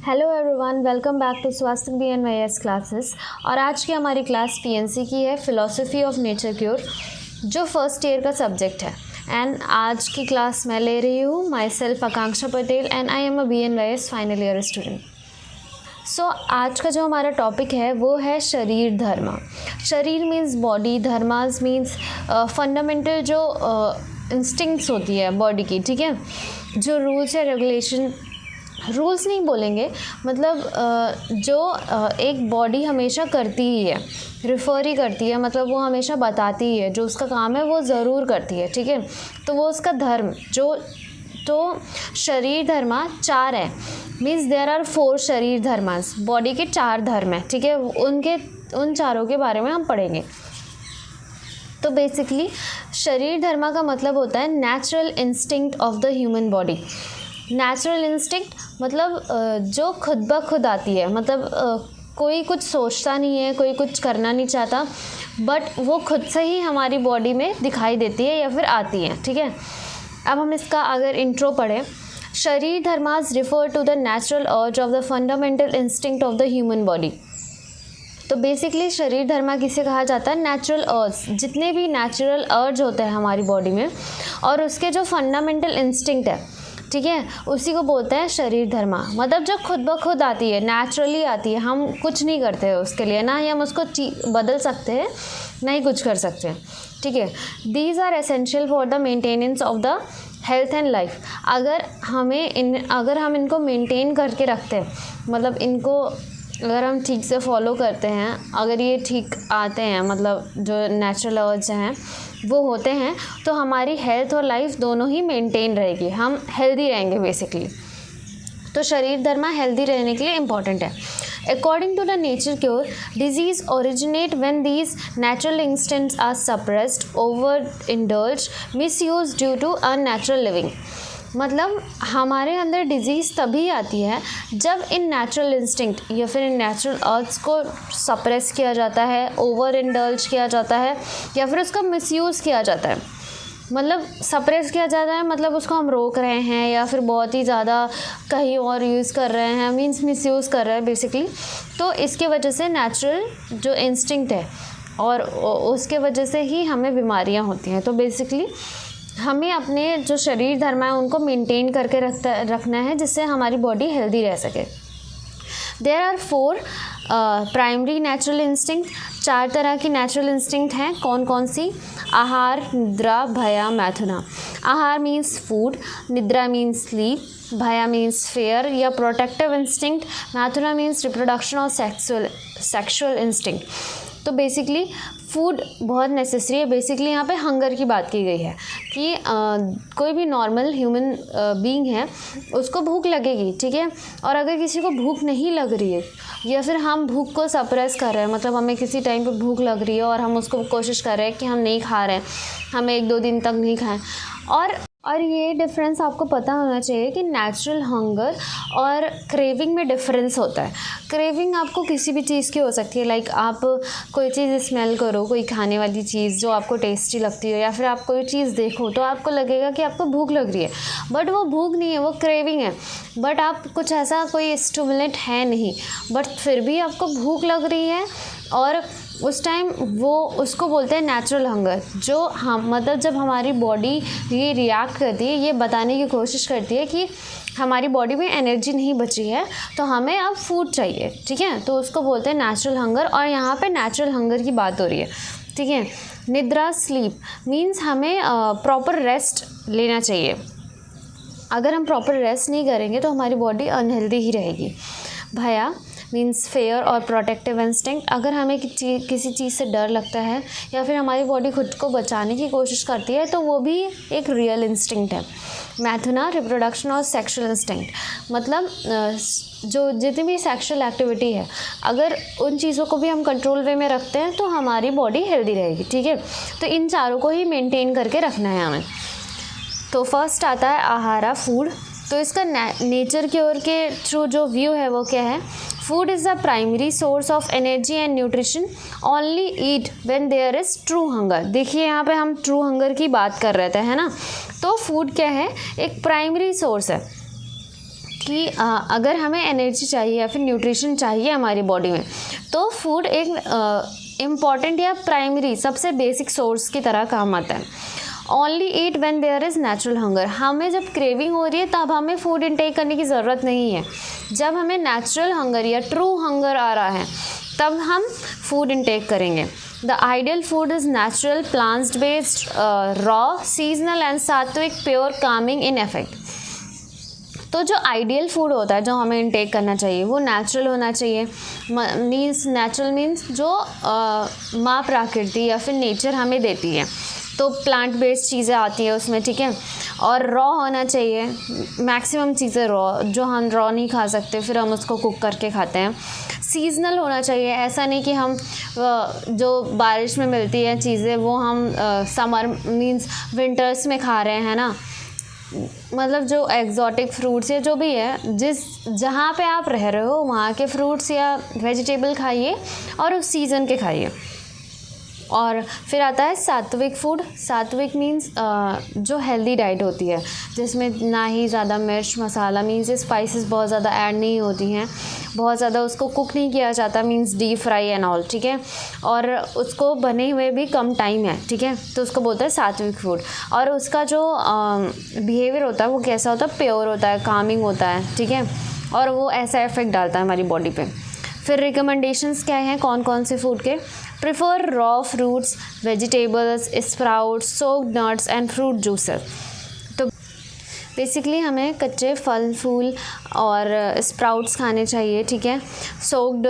Hello everyone, welcome back to स्वास्थ्य BNYS classes. और आज की हमारी क्लास PNC की है, फिलॉसफी ऑफ नेचर क्योर, जो फर्स्ट ईयर का सब्जेक्ट है। एंड आज की क्लास मैं ले रही हूँ myself Akanksha Patel and I am a BNYS final year student. So आज का जो हमारा टॉपिक है वो है शरीर धर्म। शरीर मीन्स बॉडी, धर्मास मीन्स फंडामेंटल जो इंस्टिंक्ट्स होती है बॉडी की, ठीक है, जो रूल्स या रेगुलेशन, रूल्स नहीं बोलेंगे, मतलब जो एक बॉडी हमेशा करती ही है, रिफ़र ही करती है, मतलब वो हमेशा बताती ही है, जो उसका काम है वो ज़रूर करती है, ठीक है। तो वो उसका धर्म जो, तो शरीर धर्मा 4 है, मीन्स देयर आर 4 शरीर धर्मास, बॉडी के 4 धर्म है, ठीक है। उन चारों के बारे में हम पढ़ेंगे। तो बेसिकली शरीर धर्मा का मतलब होता है natural instinct of the human body. Natural instinct मतलब जो खुद ब खुद आती है, मतलब कोई कुछ सोचता नहीं है, कोई कुछ करना नहीं चाहता, बट वो खुद से ही हमारी बॉडी में दिखाई देती है या फिर आती है, ठीक है। अब हम इसका अगर इंट्रो पढ़ें, शरीर धर्मास refer to the natural urge of the fundamental instinct of the human body. तो बेसिकली शरीर धर्मा किसे कहा जाता है? नेचुरल अर्ज, जितने भी नेचुरल अर्ज होते हैं हमारी बॉडी में और उसके जो फंडामेंटल इंस्टिंक्ट है, ठीक है, उसी को बोलते हैं शरीर धर्मा। मतलब जो खुद ब खुद आती है, नेचुरली आती है, हम कुछ नहीं करते हैं उसके लिए, ना ही हम उसको बदल सकते हैं, ना ही कुछ कर सकते हैं, ठीक है। These are essential for the maintenance of the health and life. अगर हम इनको मेंटेन करके रखते हैं, मतलब इनको अगर हम ठीक से फॉलो करते हैं, अगर ये ठीक आते हैं, मतलब जो नेचुरल अर्ज हैं वो होते हैं, तो हमारी हेल्थ और लाइफ दोनों ही मेंटेन रहेगी, हम हेल्दी रहेंगे बेसिकली। तो शरीर धर्मा हेल्दी रहने के लिए इम्पॉर्टेंट है। According to the nature cure, disease originate when these natural instincts are suppressed, overindulge, misuse due to unnatural living. मतलब हमारे अंदर डिजीज़ तभी आती है जब इन नेचुरल इंस्टिंक्ट या फिर इन नेचुरल अर्ज को सप्रेस किया जाता है, ओवर इंडल्ज किया जाता है, या फिर उसका मिसयूज़ किया जाता है। मतलब सप्रेस किया जाता है, मतलब उसको हम रोक रहे हैं या फिर बहुत ही ज़्यादा कहीं और यूज़ कर रहे हैं, मीन्स मिसयूज़ कर रहे हैं बेसिकली। तो इसके वजह से नेचुरल जो इंस्टिंक्ट है और उसके वजह से ही हमें बीमारियाँ होती हैं। तो बेसिकली हमें अपने जो शरीर धर्म है उनको मेंटेन करके रखना है, जिससे हमारी बॉडी हेल्दी रह सके। There are 4 primary natural instinct. 4 तरह की नेचुरल इंस्टिंक्ट हैं। कौन कौन सी? आहार, निद्रा, भया, मैथुना। आहार मीन्स फूड, निद्रा मीन्स स्लीप, भया मीन्स फेयर या प्रोटेक्टिव इंस्टिंक्ट, मैथुना मीन्स रिप्रोडक्शन और सेक्सुअल इंस्टिंक्ट। तो बेसिकली फूड बहुत नेसेसरी है। बेसिकली यहाँ पे हंगर की बात की गई है कि कोई भी नॉर्मल ह्यूमन बीइंग है, उसको भूख लगेगी, ठीक है। और अगर किसी को भूख नहीं लग रही है या फिर हम भूख को सप्रेस कर रहे हैं, मतलब हमें किसी टाइम पे भूख लग रही है और हम उसको कोशिश कर रहे हैं कि हम नहीं खा रहे हैं, हमें 1-2 दिन तक नहीं खाएं। और ये डिफरेंस आपको पता होना चाहिए कि नेचुरल हंगर और क्रेविंग में डिफरेंस होता है। क्रेविंग आपको किसी भी चीज़ की हो सकती है, लाइक आप कोई चीज़ स्मेल करो, कोई खाने वाली चीज़ जो आपको टेस्टी लगती हो, या फिर आप कोई चीज़ देखो तो आपको लगेगा कि आपको भूख लग रही है, बट वो भूख नहीं है, वो क्रेविंग है। बट आप कुछ ऐसा कोई स्टिमुलेंट है नहीं, बट फिर भी आपको भूख लग रही है, और उस टाइम वो उसको बोलते हैं नेचुरल हंगर। जो हम, मतलब जब हमारी बॉडी ये रिएक्ट करती है, ये बताने की कोशिश करती है कि हमारी बॉडी में एनर्जी नहीं बची है, तो हमें अब फूड चाहिए, ठीक है, तो उसको बोलते हैं नेचुरल हंगर। और यहाँ पे नेचुरल हंगर की बात हो रही है, ठीक है। निद्रा, स्लीप मीन्स हमें प्रॉपर रेस्ट लेना चाहिए। अगर हम प्रॉपर रेस्ट नहीं करेंगे तो हमारी बॉडी अनहेल्दी ही रहेगी। भया मीन्स फेयर और प्रोटेक्टिव इंस्टिंक्ट। अगर हमें किसी चीज़ से डर लगता है या फिर हमारी बॉडी खुद को बचाने की कोशिश करती है, तो वो भी एक रियल इंस्टिंक्ट है। मैथुना, रिप्रोडक्शन और सेक्सुअल इंस्टिंक्ट। मतलब जो जितनी भी सेक्सुअल एक्टिविटी है, अगर उन चीज़ों को भी हम कंट्रोल वे में रखते हैं तो हमारी बॉडी हेल्दी रहेगी, ठीक है। तो इन चारों को ही मेंटेन करके रखना है हमें। तो फर्स्ट आता है आहारा, फूड। तो इसका नेचर क्योर के थ्रू जो व्यू है वो क्या है? Food is the primary source of energy and nutrition. Only eat when there is true hunger. देखिए यहाँ पे हम ट्रू हंगर की बात कर रहे थे, है ना। तो फूड क्या है? एक प्राइमरी सोर्स है कि अगर हमें एनर्जी चाहिए या फिर न्यूट्रिशन चाहिए हमारी बॉडी में, तो फूड एक इम्पॉर्टेंट या प्राइमरी सबसे बेसिक सोर्स की तरह काम आता है। Only eat when there is natural hunger. हमें जब क्रेविंग हो रही है तब हमें फूड इनटेक करने की ज़रूरत नहीं है। जब हमें नेचुरल हंगर या ट्रू हंगर आ रहा है तब हम फूड इनटेक करेंगे। The ideal food is natural, plant based, raw, seasonal and सात्विक, प्योर, कामिंग इन इफेक्ट। तो जो आइडियल फूड होता है जो हमें इनटेक करना चाहिए वो नेचुरल होना चाहिए। मीन्स नेचुरल मीन्स जो माँ प्रकृति या फिर नेचर हमें देती है, तो प्लांट बेस्ड चीज़ें आती है उसमें, ठीक है। और रॉ होना चाहिए, मैक्सिमम चीज़ें रॉ, जो हम रॉ नहीं खा सकते फिर हम उसको कुक करके खाते हैं। सीजनल होना चाहिए, ऐसा नहीं कि हम जो बारिश में मिलती है चीज़ें वो हम समर मीन्स विंटर्स में खा रहे हैं ना। मतलब जो एग्जॉटिक फ्रूट्स या जो भी है, जहाँ पे आप रह रहे हो वहाँ के फ्रूट्स या वेजिटेबल खाइए और उस सीज़न के खाइए। और फिर आता है सात्विक फूड। सात्विक मीन्स जो हेल्दी डाइट होती है, जिसमें ना ही ज़्यादा मिर्च मसाला मीन्स स्पाइसेस बहुत ज़्यादा ऐड नहीं होती हैं, बहुत ज़्यादा उसको कुक नहीं किया जाता means deep fry and all, ठीक है। और उसको बने हुए भी कम टाइम है, ठीक है, तो उसको बोलते हैं सात्विक फूड। और उसका जो बिहेवियर होता है वो कैसा होता है, प्योर होता है, कामिंग होता है, ठीक है, और वो ऐसा इफेक्ट डालता है हमारी बॉडी पे। फिर रिकमेंडेशंस क्या हैं कौन कौन से फूड के? Prefer raw fruits, vegetables, sprouts, soaked nuts and fruit juices. तो बेसिकली हमें कच्चे फल फूल और स्प्राउट्स खाने चाहिए, ठीक है। सोक्ड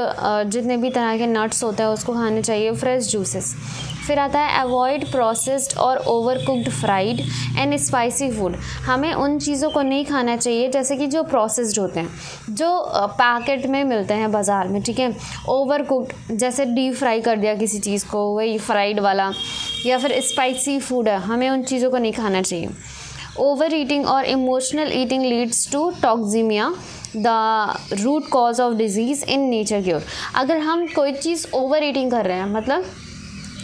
जितने भी तरह के नट्स होते हैं उसको खाने चाहिए, फ्रेश जूसेस। फिर आता है अवॉइड प्रोसेस्ड और over cooked fried and spicy food. हमें उन चीज़ों को नहीं खाना चाहिए जैसे कि जो प्रोसेस्ड होते हैं, जो पैकेट में मिलते हैं बाज़ार में, ठीक है। ओवर कुक्ड जैसे डीप फ्राई कर दिया किसी चीज़ को, वही फ्राइड वाला, या फिर स्पाइसी फूड है, हमें उन चीज़ों को नहीं खाना चाहिए। ओवर ईटिंग और emotional eating leads to toxaemia, the root cause of disease in nature cure. अगर हम कोई चीज़ ओवर ईटिंग कर रहे हैं, मतलब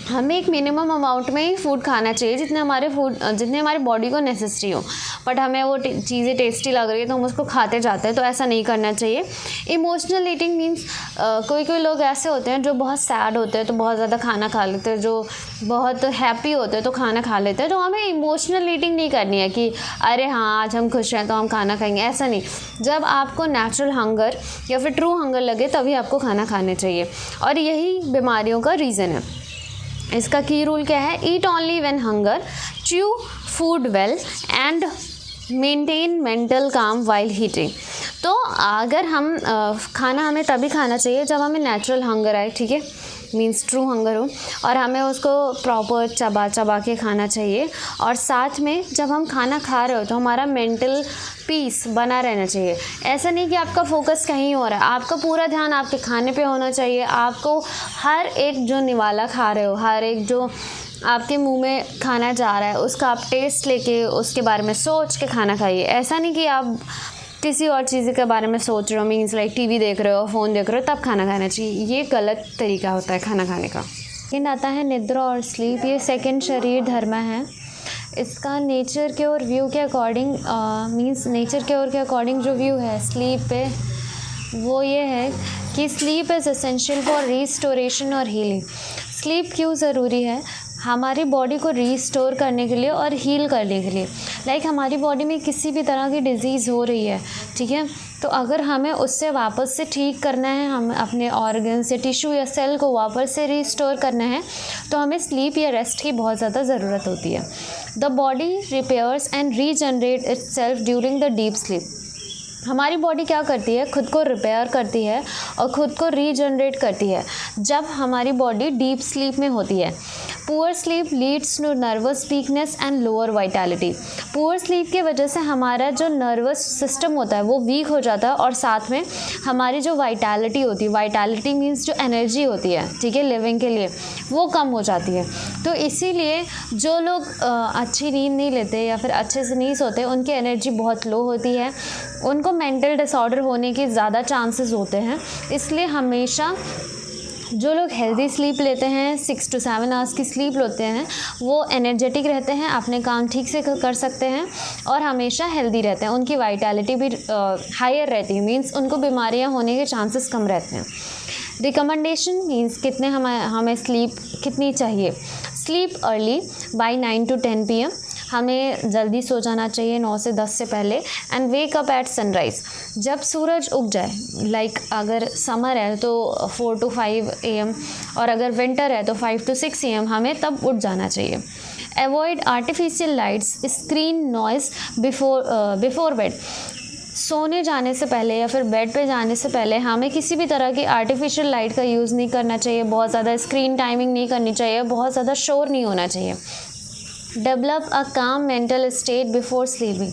हमें एक मिनिमम अमाउंट में ही फूड खाना चाहिए जितने हमारी बॉडी को नेसेसरी हो, बट हमें वो चीज़ें टेस्टी लग रही है तो हम उसको खाते जाते हैं, तो ऐसा नहीं करना चाहिए। इमोशनल ईटिंग मीन्स कोई कोई लोग ऐसे होते हैं जो बहुत सैड होते हैं तो बहुत ज़्यादा खाना खा लेते हैं, जो बहुत हैप्पी होते हैं तो खाना खा लेते हैं। तो हमें इमोशनल ईटिंग नहीं करनी है कि अरे हाँ आज हम खुश हैं तो हम खाना खाएंगे, ऐसा नहीं। जब आपको नेचुरल हंगर या फिर ट्रू हंगर लगे तभी आपको खाना खाने चाहिए, और यही बीमारियों का रीज़न है। इसका की रूल क्या है? Eat only when hunger, chew food well and maintain mental काम वाइल हीटिंग। तो अगर हम खाना हमें तभी खाना चाहिए जब हमें नेचुरल हंगर आए, ठीक है, मीन्स ट्रू हंगर हो, और हमें उसको प्रॉपर चबा चबा के खाना चाहिए। और साथ में जब हम खाना खा रहे हो तो हमारा मेंटल पीस बना रहना चाहिए। ऐसा नहीं कि आपका फोकस कहीं हो रहा है, आपका पूरा ध्यान आपके खाने पे होना चाहिए। आपको हर एक जो निवाला खा रहे हो, हर एक जो आपके मुंह में खाना जा रहा है उसका आप टेस्ट लेके उसके बारे में सोच के खाना खाइए। ऐसा नहीं कि आप किसी और चीज़ के बारे में सोच रहे हो, मीन्स लाइक टीवी देख रहे हो, फ़ोन देख रहे हो, तब खाना खाना चाहिए। ये गलत तरीका होता है खाना खाने का। सेकेंड आता है निद्रा और स्लीप। ये सेकंड शरीर धर्म है। इसका नेचर के और व्यू के अकॉर्डिंग मीन्स नेचर के और के अकॉर्डिंग जो व्यू है स्लीप पे वो ये है कि sleep is essential for restoration और हीलिंग। स्लीप क्यों ज़रूरी है? हमारी बॉडी को रीस्टोर करने के लिए और हील करने के लिए। लाइक हमारी बॉडी में किसी भी तरह की डिज़ीज़ हो रही है, ठीक है, तो अगर हमें उससे वापस से ठीक करना है, हम अपने ऑर्गन से टिश्यू या सेल को वापस से रीस्टोर करना है, तो हमें स्लीप या रेस्ट की बहुत ज़्यादा ज़रूरत होती है। The body repairs and regenerate itself during the deep sleep. हमारी बॉडी क्या करती है? खुद को रिपेयर करती है और खुद को रीजनरेट करती है जब हमारी बॉडी डीप स्लीप में होती है। Poor sleep leads to nervous weakness and lower vitality. Poor sleep की वजह से हमारा जो नर्वस सिस्टम होता है वो वीक हो जाता है, और साथ में हमारी जो वाइटैलिटी होती है, वाइटैलिटी मीन्स जो एनर्जी होती है, ठीक है, लिविंग के लिए, वो कम हो जाती है। तो इसीलिए जो लोग अच्छी नींद नहीं लेते या फिर अच्छे से नहीं सोते, उनकी एनर्जी बहुत लो होती है, उनको मेंटल डिसऑर्डर होने के ज़्यादा चांसेस होते हैं। इसलिए हमेशा जो लोग हेल्दी स्लीप लेते हैं 6 to 7 आवर्स की स्लीप लेते हैं वो एनर्जेटिक रहते हैं, अपने काम ठीक से कर सकते हैं और हमेशा हेल्दी रहते हैं। उनकी वाइटैलिटी भी हायर रहती है, मींस उनको बीमारियां होने के चांसेस कम रहते हैं। रिकमेंडेशन मींस कितने हमें स्लीप कितनी चाहिए। Sleep early by 9 to 10 PM, हमें जल्दी सो जाना चाहिए 9 से 10 से पहले। And wake up at sunrise, जब सूरज उग जाए, लाइक अगर समर है तो 4 to 5 AM और अगर विंटर है तो 5 to 6 AM हमें तब उठ जाना चाहिए। Avoid artificial lights, screen noise before bed, सोने जाने से पहले या फिर बेड पे जाने से पहले हमें किसी भी तरह की आर्टिफिशियल लाइट का यूज़ नहीं करना चाहिए, बहुत ज़्यादा स्क्रीन टाइमिंग नहीं करनी चाहिए, बहुत ज़्यादा शोर नहीं होना चाहिए। डेवलप अ काम मेंटल स्टेट बिफोर स्लीपिंग,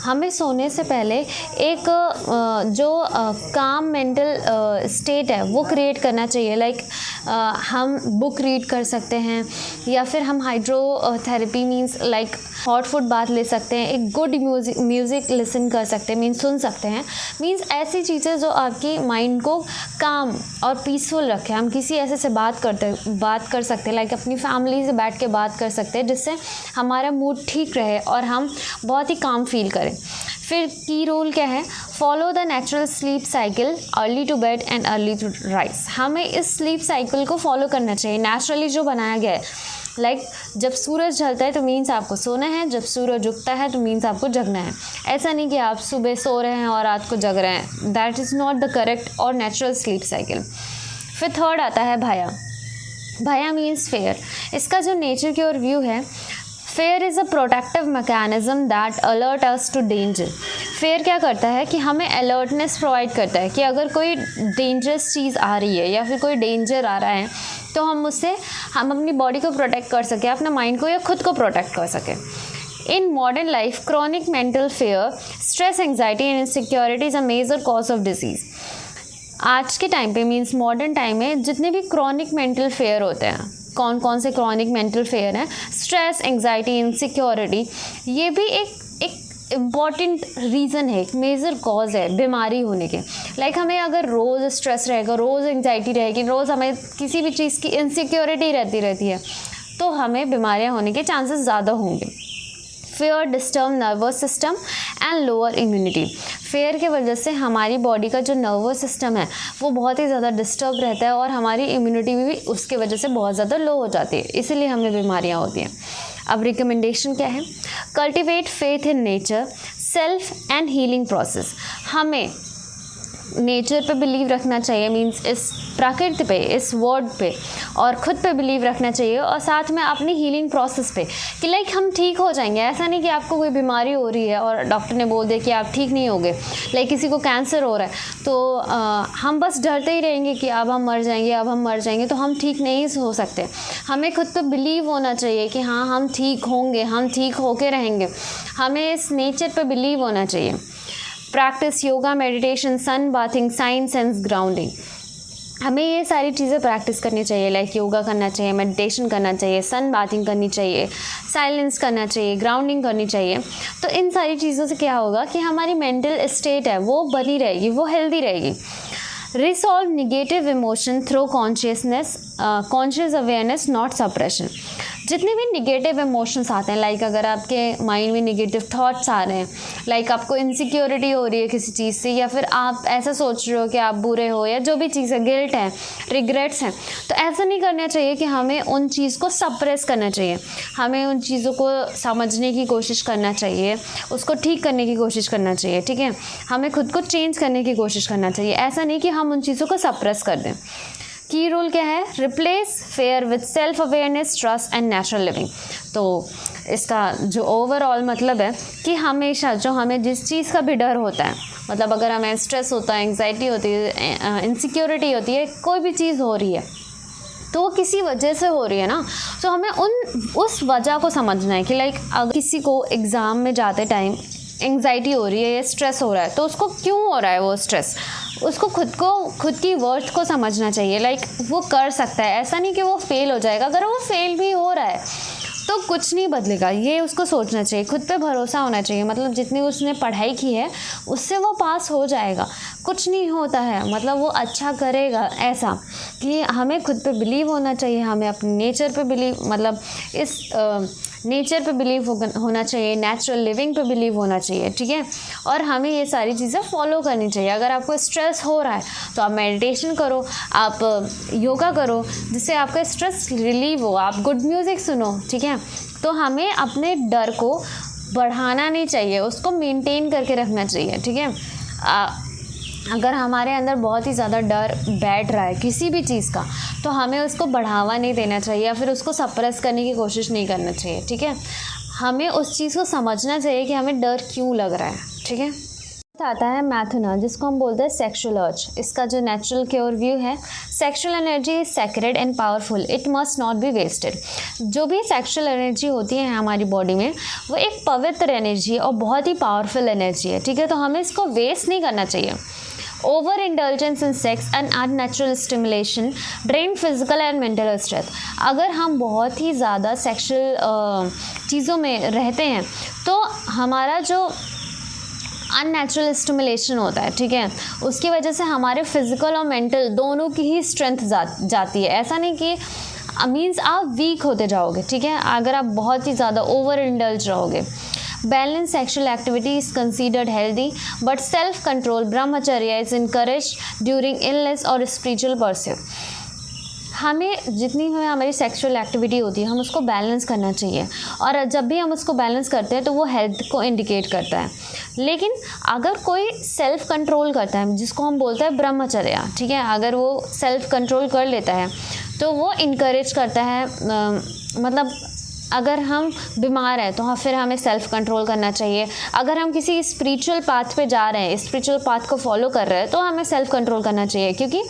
हमें सोने से पहले एक जो काम मेंटल स्टेट है वो क्रिएट करना चाहिए। लाइक हम बुक रीड कर सकते हैं या फिर हम hydrotherapy means like hot food bath ले सकते हैं, एक गुड म्यूज़िक लिसन कर सकते हैं, मीन्स सुन सकते हैं, मीन्स ऐसी चीज़ें जो आपकी माइंड को काम और पीसफुल रखे। हम किसी ऐसे से बात कर सकते हैं, लाइक अपनी फैमिली से बैठ के बात कर सकते हैं जिससे हमारा मूड ठीक रहे और हम बहुत ही काम फील करें। फिर की रूल क्या है, follow the natural sleep cycle, early to bed and early to rise, हमें इस स्लीप साइकिल को फॉलो करना चाहिए नेचुरली जो बनाया गया है। लाइक जब सूरज ढलता है तो मीन्स आपको सोना है, जब सूरज उगता है तो मीन्स आपको जगना है। ऐसा नहीं कि आप सुबह सो रहे हैं और रात को जग रहे हैं, that is not the correct और नेचुरल स्लीप साइकिल। फिर थर्ड आता है भाया। भाया मीन्स फेयर, इसका जो नेचर की ओर व्यू है, fear is a protective mechanism that alert us to danger. Fear क्या करता है कि हमें अलर्टनेस प्रोवाइड करता है कि अगर कोई डेंजरस चीज़ आ रही है या फिर कोई डेंजर आ रहा है तो हम अपनी बॉडी को प्रोटेक्ट कर सकें, अपना माइंड को या खुद को प्रोटेक्ट कर सकें। In modern life chronic mental fear, stress, anxiety and insecurity is a major cause of disease. आज के टाइम पे मीन्स मॉडर्न टाइम में जितने भी क्रॉनिक मेंटल फेयर होते हैं, कौन कौन से क्रॉनिक मेंटल फेयर हैं, स्ट्रेस, एंग्जाइटी, इनसिक्योरिटी, ये भी एक इम्पॉर्टेंट रीज़न है, एक मेजर कॉज है बीमारी होने के। लाइक हमें अगर रोज़ स्ट्रेस रहेगा, रोज़ एंग्जाइटी रहेगी, रोज़ हमें किसी भी चीज़ की इनसिक्योरिटी रहती है तो हमें बीमारियां होने के चांसेस ज़्यादा होंगे। Fair disturb nervous system and lower immunity, fair के वजह से हमारी बॉडी का जो नर्वस सिस्टम है वो बहुत ही ज़्यादा डिस्टर्ब रहता है और हमारी इम्यूनिटी भी उसके वजह से बहुत ज़्यादा लो हो जाती है, इसीलिए हमें बीमारियां होती हैं। अब रिकमेंडेशन क्या है, cultivate faith in nature, self and healing process, हमें नेचर पे बिलीव रखना चाहिए, मींस इस प्रकृति पे, इस वर्ड पे और ख़ुद पे बिलीव रखना चाहिए और साथ में अपनी हीलिंग प्रोसेस पे कि लाइक हम ठीक हो जाएंगे। ऐसा नहीं कि आपको कोई बीमारी हो रही है और डॉक्टर ने बोल दिया कि आप ठीक नहीं होगे, लाइक किसी को कैंसर हो रहा है तो हम बस डरते ही रहेंगे कि अब हम मर जाएंगे, तो हम ठीक नहीं हो सकते। हमें खुद पे बिलीव होना चाहिए कि हाँ हम ठीक होंगे, हम ठीक होके रहेंगे, हमें इस नेचर पे बिलीव होना चाहिए। Practice yoga, meditation, sun bathing, science and grounding, हमें ये सारी चीज़ें प्रैक्टिस करनी चाहिए। लाइक योगा करना चाहिए, मेडिटेशन करना चाहिए, सन बाथिंग करनी चाहिए, साइलेंस करना चाहिए, ग्राउंडिंग करनी चाहिए। तो इन सारी चीज़ों से क्या होगा कि हमारी मेंटल स्टेट है वो बनी रहेगी, वो हेल्दी रहेगी। Resolve negative emotion through conscious awareness, not suppression, जितने भी निगेटिव इमोशंस आते हैं, लाइक अगर आपके माइंड में निगेटिव थॉट्स आ रहे हैं, लाइक आपको इनसिक्योरिटी हो रही है किसी चीज़ से या फिर आप ऐसा सोच रहे हो कि आप बुरे हो या जो भी चीज़ है, गिल्ट है, रिग्रेट्स हैं, तो ऐसा नहीं करना चाहिए कि हमें उन चीज़ को सप्रेस करना चाहिए। हमें उन चीज़ों को समझने की कोशिश करना चाहिए, उसको ठीक करने की कोशिश करना चाहिए, ठीक है, हमें खुद को चेंज करने की कोशिश करना चाहिए। ऐसा नहीं कि हम उन चीज़ों को सप्रेस कर दें। की रूल क्या है, replace fair with self awareness, trust and natural living. तो इसका जो ओवरऑल मतलब है कि हमेशा जो हमें जिस चीज़ का भी डर होता है, मतलब अगर हमें स्ट्रेस होता है, एंग्जाइटी होती है, इनसिक्योरिटी होती है, कोई भी चीज़ हो रही है तो वो किसी वजह से हो रही है ना, तो हमें उस वजह को समझना है कि लाइक अगर किसी को एग्ज़ाम में जाते टाइम एंग्जाइटी हो रही है या स्ट्रेस हो रहा है तो उसको क्यों हो रहा है वो स्ट्रेस, उसको खुद की वर्थ को समझना चाहिए। लाइक वो कर सकता है, ऐसा नहीं कि वो फेल हो जाएगा। अगर वो फेल भी हो रहा है तो कुछ नहीं बदलेगा, ये उसको सोचना चाहिए, खुद पे भरोसा होना चाहिए। मतलब जितनी उसने पढ़ाई की है उससे वो पास हो जाएगा, कुछ नहीं होता है, मतलब वो अच्छा करेगा, ऐसा कि हमें खुद पे बिलीव होना चाहिए, हमें अपने नेचर पे बिलीव, मतलब इस नेचर पे बिलीव होना चाहिए, नेचुरल लिविंग पे बिलीव होना चाहिए, ठीक है। और हमें ये सारी चीज़ें फॉलो करनी चाहिए। अगर आपको स्ट्रेस हो रहा है तो आप मेडिटेशन करो, आप योगा करो, जिससे आपका स्ट्रेस रिलीव हो, आप गुड म्यूज़िक सुनो, ठीक है। तो हमें अपने डर को बढ़ाना नहीं चाहिए, उसको मेंटेन करके रखना चाहिए, ठीक है। अगर हमारे अंदर बहुत ही ज़्यादा डर बैठ रहा है किसी भी चीज़ का, तो हमें उसको बढ़ावा नहीं देना चाहिए या फिर उसको सप्रेस करने की कोशिश नहीं करना चाहिए, ठीक है। हमें उस चीज़ को समझना चाहिए कि हमें डर क्यों लग रहा है, ठीक है। आता है मैथुना, जिसको हम बोलते हैं सेक्सुअल अर्ज। इसका जो नेचुरल क्योर व्यू है, sexual energy is sacred and powerful, it must not be wasted. जो भी सेक्सुअल एनर्जी होती है हमारी बॉडी में, वो एक पवित्र एनर्जी है और बहुत ही पावरफुल एनर्जी है, ठीक है। तो हमें इसको वेस्ट नहीं करना चाहिए। Over indulgence in sex and unnatural stimulation drain physical and mental strength. अगर हम बहुत ही ज़्यादा सेक्सुअल चीज़ों में रहते हैं तो हमारा जो अननेचुरल स्टिमुलेशन होता है, ठीक है, उसकी वजह से हमारे फिजिकल और मेंटल दोनों की ही स्ट्रेंथ जाती है। ऐसा नहीं कि मीन्स आप वीक होते जाओगे, ठीक है, अगर आप बहुत ही ज़्यादा ओवर इंडल्ज रहोगे। Balance sexual activity is considered healthy, but self control ब्रह्मचर्य इज इनकरेज ड्यूरिंग इलनेस और स्पिरिचुअल परस्यूट। हमें जितनी भी हमारी सेक्सुअल एक्टिविटी होती है, हम उसको बैलेंस करना चाहिए, और जब भी हम उसको बैलेंस करते हैं तो वो हेल्थ को इंडिकेट करता है। लेकिन अगर कोई सेल्फ कंट्रोल करता है, जिसको हम बोलते हैं ब्रह्मचर्य, ठीक है, अगर वो सेल्फ कंट्रोल कर लेता है तो वो इनकरेज करता है, मतलब अगर हम बीमार हैं तो फिर हमें सेल्फ कंट्रोल करना चाहिए। अगर हम किसी स्पिरिचुअल पाथ पे जा रहे हैं, स्पिरिचुअल पाथ को फॉलो कर रहे हैं, तो हमें सेल्फ कंट्रोल करना चाहिए, क्योंकि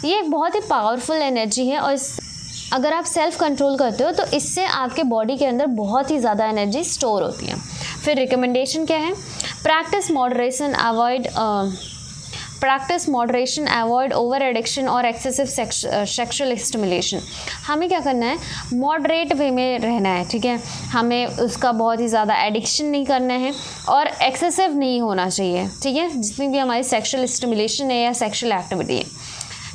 ये एक बहुत ही पावरफुल एनर्जी है। और अगर आप सेल्फ कंट्रोल करते हो तो इससे आपके बॉडी के अंदर बहुत ही ज़्यादा एनर्जी स्टोर होती है। फिर रिकमेंडेशन क्या है? Practice moderation, avoid over addiction और एक्सेसिव सेक्सुअल स्टिमुलेशन। हमें क्या करना है? मॉडरेट वे में रहना है, ठीक है। हमें उसका बहुत ही ज़्यादा एडिक्शन नहीं करना है और एक्सेसिव नहीं होना चाहिए, ठीक है, जितनी भी हमारी सेक्सुअल स्टिमुलेशन है या सेक्सुअल एक्टिविटी है।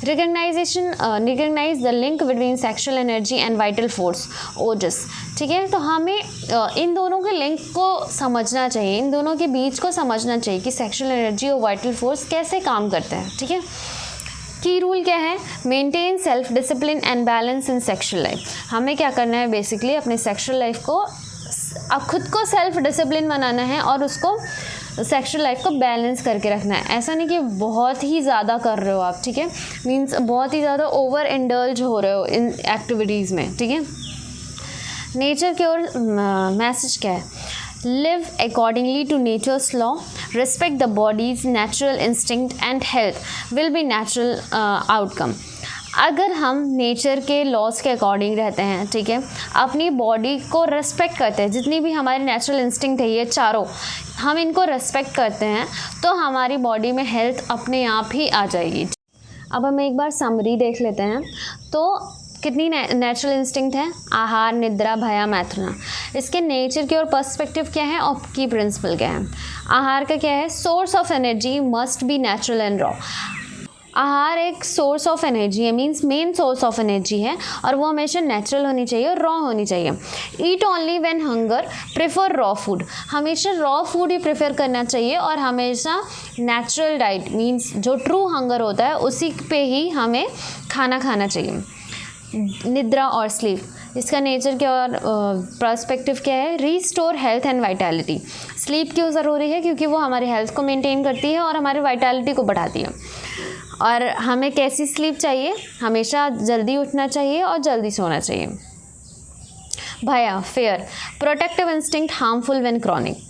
Recognize the link between sexual energy and vital force, ओजस, ठीक है। तो हमें इन दोनों के लिंक को समझना चाहिए, इन दोनों के बीच को समझना चाहिए कि सेक्सुअल एनर्जी और वाइटल फोर्स कैसे काम करते हैं, ठीक है। की रूल क्या है? Maintain self discipline and balance in sexual life. हमें क्या करना है? बेसिकली अपने सेक्सुअल लाइफ को, खुद को सेल्फ डिसिप्लिन बनाना है और उसको सेक्सुअल लाइफ को बैलेंस करके रखना है। ऐसा नहीं कि बहुत ही ज़्यादा कर रहे हो आप, ठीक है, मीन्स बहुत ही ज़्यादा ओवर इंडल्ज हो रहे हो इन एक्टिविटीज़ में, ठीक है। नेचर की ओर मैसेज क्या है? Live accordingly to nature's law, respect the body's natural instinct and health will be natural outcome. अगर हम नेचर के लॉज के अकॉर्डिंग रहते हैं, ठीक है, अपनी बॉडी को रेस्पेक्ट करते हैं, जितनी भी हमारी नेचुरल इंस्टिंक्ट है ये चारों, हम इनको रेस्पेक्ट करते हैं, तो हमारी बॉडी में हेल्थ अपने आप ही आ जाएगी। अब हम एक बार समरी देख लेते हैं। तो कितनी नेचुरल इंस्टिंक्ट है? आहार, निद्रा, भया, मैथुना। इसके नेचर की और पर्सपेक्टिव क्या है और की प्रिंसिपल क्या है? आहार का क्या है? Source of energy must be natural and raw. आहार एक सोर्स ऑफ एनर्जी है, means main source of energy है, और वो हमेशा नेचुरल होनी चाहिए और रॉ होनी चाहिए। Eat only when hunger, prefer raw food. हमेशा रॉ फूड ही प्रेफर करना चाहिए और हमेशा नेचुरल डाइट, मीन्स जो ट्रू हंगर होता है उसी पे ही हमें खाना खाना चाहिए। निद्रा और स्लीप, इसका नेचर क्या और पर्सपेक्टिव क्या है? Restore health and vitality. Sleep क्यों ज़रूरी है? क्योंकि वो हमारी हेल्थ को मेंटेन करती है और हमारी वाइटैलिटी को बढ़ाती है। और हमें कैसी स्लीप चाहिए? हमेशा जल्दी उठना चाहिए और जल्दी सोना चाहिए। भया, fair, protective instinct, harmful when chronic.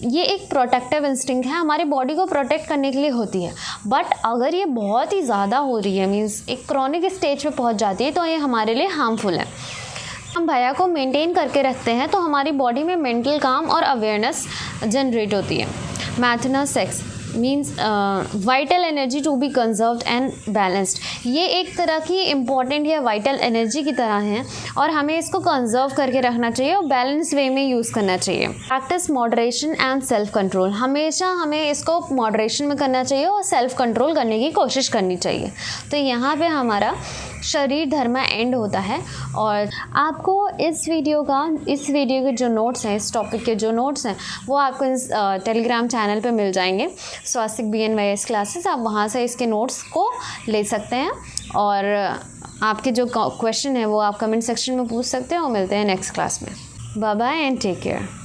ये एक प्रोटेक्टिव इंस्टिंक्ट है, हमारी बॉडी को प्रोटेक्ट करने के लिए होती है, बट अगर ये बहुत ही ज़्यादा हो रही है, मीन्स एक क्रॉनिक स्टेज पे पहुंच जाती है, तो ये हमारे लिए हार्मफुल है। हम भया को मेंटेन करके रखते हैं तो हमारी बॉडी में मेंटल काम और अवेयरनेस जनरेट होती है। मैथुना, sex, means vital energy to be conserved and balanced. ये एक तरह की इम्पॉर्टेंट या वाइटल एनर्जी की तरह है और हमें इसको कंजर्व करके रखना चाहिए और बैलेंस वे में यूज़ करना चाहिए। Practice moderation and self control, हमेशा हमें इसको मॉडरेशन में करना चाहिए और सेल्फ कंट्रोल करने की कोशिश करनी चाहिए। तो यहाँ पे हमारा शरीर धर्म एंड होता है और आपको इस वीडियो के जो नोट्स हैं, इस टॉपिक के जो नोट्स हैं वो आपको इस टेलीग्राम चैनल पे मिल जाएंगे, स्वास्तिक BNYS क्लासेस। आप वहाँ से इसके नोट्स को ले सकते हैं और आपके जो क्वेश्चन है वो आप कमेंट सेक्शन में पूछ सकते हैं और मिलते हैं नेक्स्ट क्लास में। Bye bye and take care.